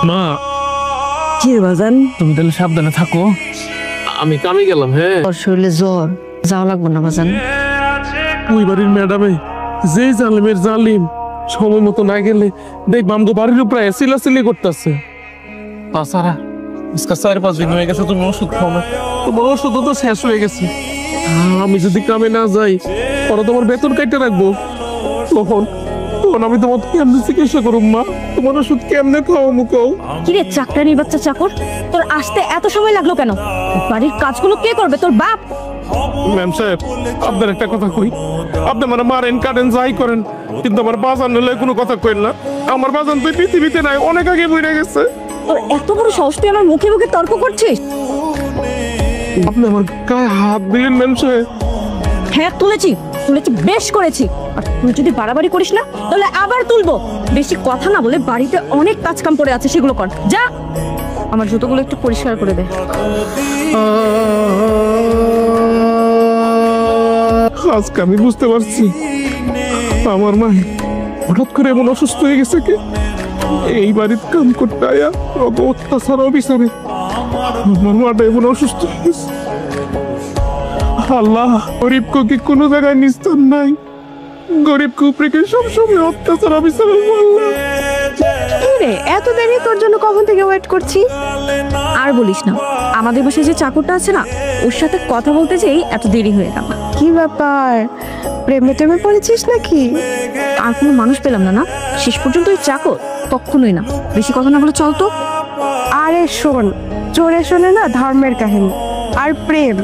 মা কি রে বাজান, তুমি তাহলে সাবধানে থাকো, আমি কামে গেলাম। হ্যাঁ, তোর শরীরে জ্বর, যাওয়া লাগবো না বাজান। ওই বাড়ির ম্যাডামে যে জালিমের জালিম, সময় মতো না গেলে দেখ আমগো বাড়ির উপরে চিলাচিলি করতেছে। তাছাড়া আজকে 4-5 দিন হয়ে গেছে তুমি ওষুধ খাও না, তোমার ওষুধ তো শেষ হয়ে গেছে। আমি যদি কামে না যাই ওরা তোমার বেতন কাটতে রাখবো, তখন তখন আমি তোমার কেমনে চিকিৎসা করুম মা? তোমার ওষুধ কেমনে খাও মুখো? কিরে চাকরানির বাচ্চা চাকর, তোর আসতে এত সময় লাগলো কেন? বাড়ির কাজগুলো কে করবে? তোর বাপ? ম্যাম সাহেব, আপনার একটা কথা কই, আপনি আমার মারেন কাটেন যাই করেন, কিন্তু আমার বাজান হলে কোনো কথা কইল না। আমার বাজান তো পৃথিবীতে নাই, অনেক আগে বইরে গেছে। তোর এত বড় সাহস, তুই আমার মুখে মুখে তর্ক করছিস? আপনি আমার গায়ে হাত দিলেন ম্যাম সাহেব। হ্যাঁ তুলেছি, বেশ করেছি। আর তুই যদি বাড়াবাড়ি করিস না তাহলে আবার তুলবো। বেশি কথা না বলে বাড়িতে অনেক কাজ কাম পড়ে আছে, সেগুলো কর যা। আমার জুতোগুলো একটু পরিষ্কার করে দে। আজকে আমি বুঝতে পারছি আমার মা হঠাৎ করে এমন অসুস্থ হয়ে গেছে। কে এই বাড়িতে কাম করতে আয়া অত্যাচার অবিচারে আমার মাটা এমন অসুস্থ হয়ে গেছে। আল্লাহ, গরিবকে কি কোনো জায়গায় নিস্তার নাই? গরিবকে উপরে সবসময় অত্যাচার অবিচারে। এত দেরি তোর জন্য কখন থেকে ওয়েট করছি। আর বলিস না, আমাদের বাসায় যে চাকরটা আছে না, ওর সাথে কথা বলতে যেই এত দেরি হয়ে গেল। কি ব্যাপার, প্রেমে টেমে পড়েছিস নাকি? আর কোনো মানুষ পেলাম না। না শেষ পর্যন্ত ওই চাকর, কখনোই না। বেশি কথা না বলে চল তো। আরে শোন, চোরে শোনে না ধর্মের কাহিনী। আর প্রেম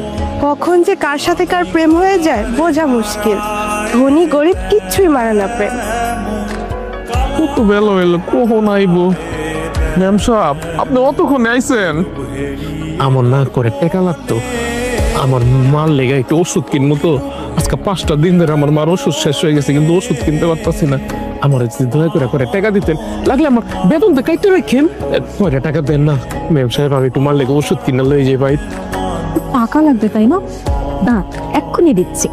কখন যে কার সাথে কার প্রেম হয়ে যায় বোঝা মুশকিল। ধনী গরিব কিচ্ছুই মারে না প্রেম। কত বেলা হইল, কখন আইবো? ম্যাম সাহেব, আপনি অতক্ষণ আইছেন? আমার না করে টাকা লাগতো, আমার মার লেগে একটু ওষুধ কিনবো তো। আজকে 5টা দিন ধরে আমার মার ওষুধ শেষ হয়ে গেছে, কিন্তু ওষুধ কিনতে পারতাছি না। আমার যদি দয়া করে টাকা দিতেন, লাগলে আমার বেতন তো কাইতে রাখেন, কয়টা টাকা দেন না। ম্যাম সাহেব, আমি একটু মার লেগে ওষুধ কিনে লয়ে যাই ভাই। টাকা লাগবে তাই না? না, এক্ষুনি দিচ্ছি।